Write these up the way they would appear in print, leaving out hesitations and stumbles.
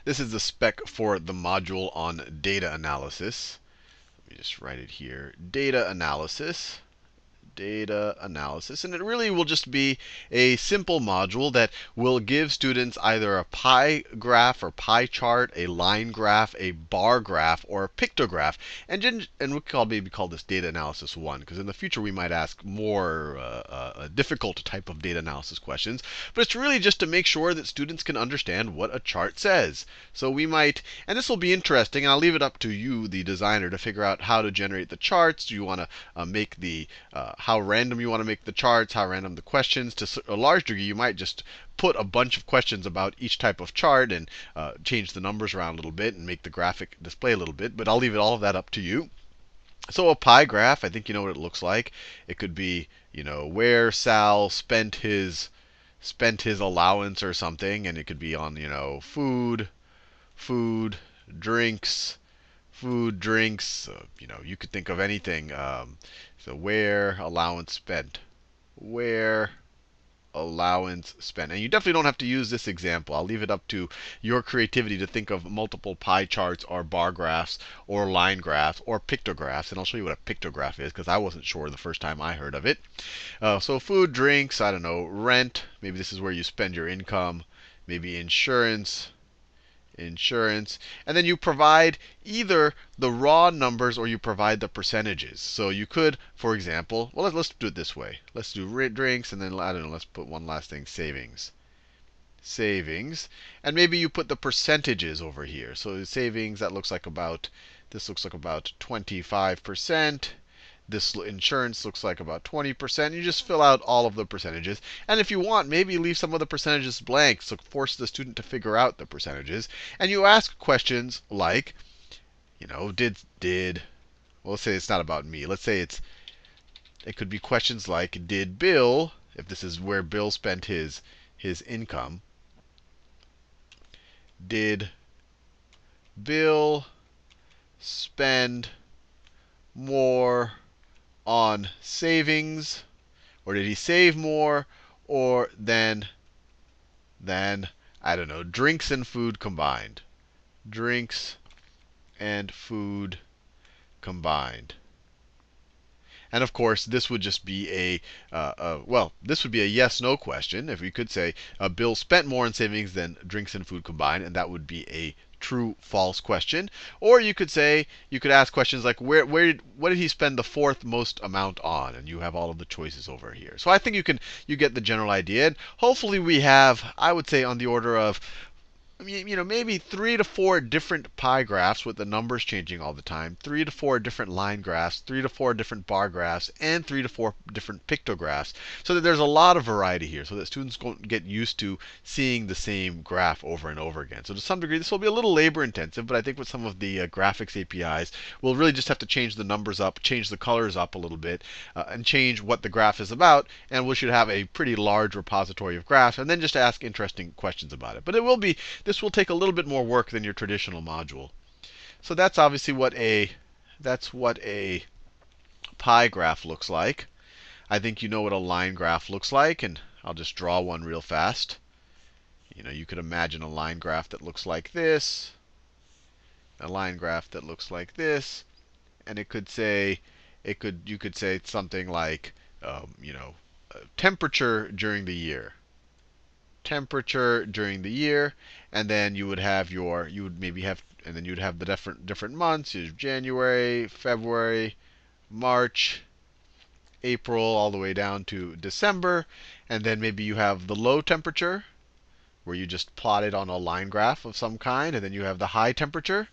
This is the spec for the module on data analysis. Let me just write it here. Data analysis. Data analysis. And it really will just be a simple module that will give students either a pie graph or pie chart, a line graph, a bar graph, or a pictograph. And we'll maybe call this data analysis 1, because in the future we might ask more difficult type of data analysis questions. But it's really just to make sure that students can understand what a chart says. So we might, and this will be interesting, and I'll leave it up to you, the designer, to figure out how to generate the charts. Do you want to make the how random you want to make the charts, how random the questions. To a large degree, you might just put a bunch of questions about each type of chart and change the numbers around a little bit and make the graphic display a little bit. But I'll leave all of that up to you. So a pie graph, I think you know what it looks like. It could be, where Sal spent his allowance or something, and it could be on, food, drinks, food, drinks. You could think of anything. So where allowance spent, where allowance spent. And you definitely don't have to use this example. I'll leave it up to your creativity to think of multiple pie charts or bar graphs or line graphs or pictographs. And I'll show you what a pictograph is, because I wasn't sure the first time I heard of it. So food, drinks, I don't know, rent. Maybe this is where you spend your income. Maybe insurance. And then you provide either the raw numbers or you provide the percentages. So you could, for example, well, let's do it this way. Let's do drinks, and then, I don't know, let's put one last thing, savings. And maybe you put the percentages over here. So savings, this looks like about 25%. This insurance looks like about 20%. You just fill out all of the percentages. And if you want, maybe leave some of the percentages blank, so force the student to figure out the percentages. And you ask questions like, well, let's say it's not about me. Let's say it could be questions like, did Bill, if this is where Bill spent his income, did Bill spend more on savings, or did he save more, or than I don't know, drinks and food combined? Drinks and food combined. And of course, this would just be this would be a yes/no question. If we could say Bill spent more on savings than drinks and food combined, and that would be a true/false question. Or you could ask questions like, what did he spend the fourth most amount on? And you have all of the choices over here. So I think you get the general idea. And hopefully we have, I would say, on the order of maybe 3 to 4 different pie graphs with the numbers changing all the time, 3 to 4 different line graphs, 3 to 4 different bar graphs, and 3 to 4 different pictographs. So that there's a lot of variety here, so that students don't get used to seeing the same graph over and over again. So to some degree, this will be a little labor intensive, but I think with some of the graphics APIs, we'll really just have to change the numbers up, change the colors up a little bit, and change what the graph is about, and we should have a pretty large repository of graphs, and then just ask interesting questions about it. But this will take a little bit more work than your traditional module. So that's obviously what a pie graph looks like. I think you know what a line graph looks like, and I'll just draw one real fast. You could imagine a line graph that looks like this, a line graph that looks like this, and you could say something like, temperature during the year. Temperature during the year, and then you would have the different months. January, February, March, April, all the way down to December, and then maybe you have the low temperature, where you just plot it on a line graph of some kind, and then you have the high temperature.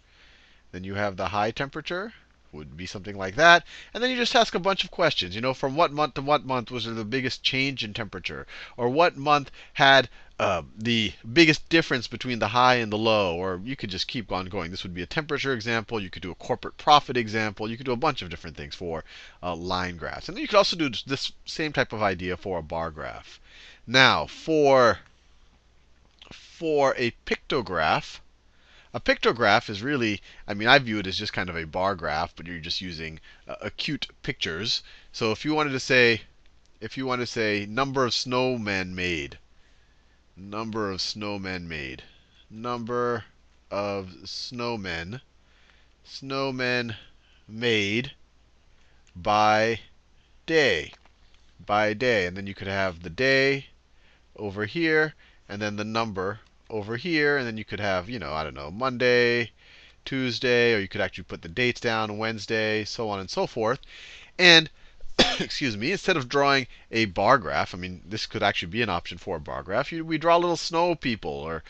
Would be something like that. And then you just ask a bunch of questions. From what month to what month was there the biggest change in temperature? Or what month had the biggest difference between the high and the low? Or you could just keep on going. This would be a temperature example. You could do a corporate profit example. You could do a bunch of different things for line graphs. And then you could also do this same type of idea for a bar graph. Now, for a pictograph, a pictograph is really, I view it as just kind of a bar graph, but you're just using acute pictures. So if you wanted to say number of snowmen made, number of snowmen made by day. By day. And then you could have the day over here, and then the number over here, and then you could have, I don't know, Monday, Tuesday, or you could actually put the dates down, Wednesday, so on and so forth. And excuse me, instead of drawing a bar graph, I mean, this could actually be an option for a bar graph. We draw little snow people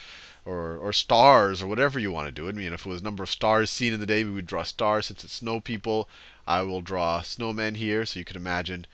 or stars or whatever you want to do. I mean, if it was number of stars seen in the day, we would draw stars. Since it's snow people, I will draw snowmen here. So you could imagine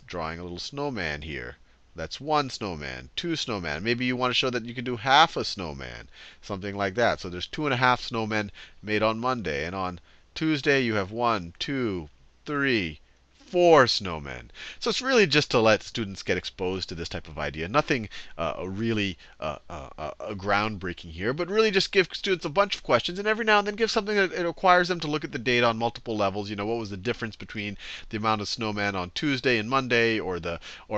drawing a little snowman here. That's one snowman, two snowman. Maybe you want to show that you can do half a snowman, something like that. So there's 2.5 snowmen made on Monday, and on Tuesday you have 1, 2, 3, 4 snowmen. So it's really just to let students get exposed to this type of idea. Nothing really groundbreaking here, but really just give students a bunch of questions, and every now and then give something that it requires them to look at the data on multiple levels. What was the difference between the amount of snowmen on Tuesday and Monday, or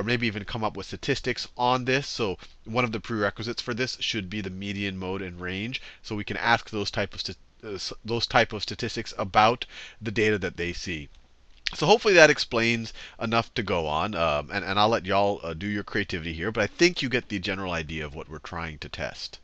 maybe even come up with statistics on this. So one of the prerequisites for this should be the median, mode, and range. So we can ask those type of statistics about the data that they see. So hopefully that explains enough to go on, and I'll let y'all do your creativity here. But I think you get the general idea of what we're trying to test.